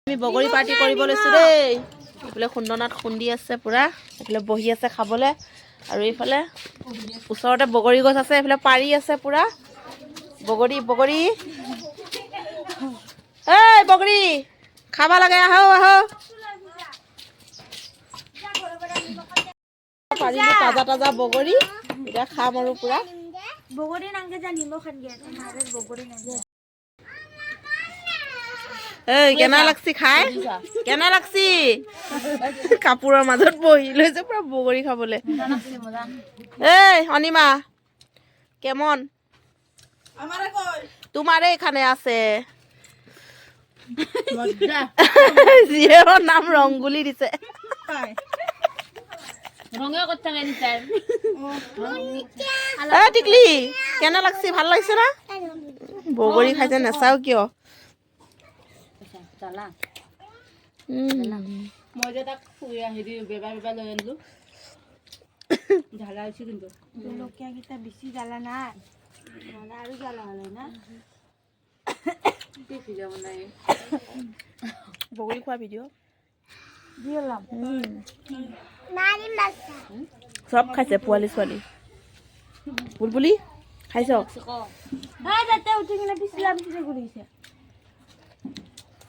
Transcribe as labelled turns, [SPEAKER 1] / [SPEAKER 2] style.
[SPEAKER 1] আমি বগৰী পাৰ্টি কৰিব লৈছো দেই। এইফালে খুন্দনাত খুন্দি আছে পুৰা, এইফালে বহি আছে খাবলৈ, আৰু এইফালে ওচৰতে বগৰী গছ আছে, এইফালে পাৰি আছে পুৰা বগৰী। বগৰী এই বগৰী খাবা লাগে, আহো আহো। পাৰিলো তাজা তাজা বগৰী, এতিয়া খাম আৰু পুৰা
[SPEAKER 2] বগৰী নাংগে যা নিমখ আনগে বগৰী নাংগে।
[SPEAKER 1] এই কেনা লাগছি খাই, কেনা লাগছি? কাপোৰৰ মাজত বহি লৈছে পুৰা বগৰী খাবলৈ। এই অনিমা কেমন? তোমাৰে এখানে আছে। জীয়েৰৰ নাম ৰংগুলি দিছে। টিকলি কেনে লাগছি? ভাল লাগিছে না? বগৰী খাইছে নাচাও কিয়?
[SPEAKER 3] মই যে তাক হেৰি বেবাৰ বেবাৰ লৈ আনিলো ঝালা হৈছে কিন্তু
[SPEAKER 2] জলকীয়াকেইটা বেছি জ্বালা নাই, আৰু জ্বালা হ'লে না
[SPEAKER 1] বগৰী খোৱা ভিডিঅ' চব খাইছে, পোৱালি ছোৱালী। বুলবুলি খাইছ?
[SPEAKER 2] তাতে উঠি কিনে পিছলা পিছলি ঘূৰিছে।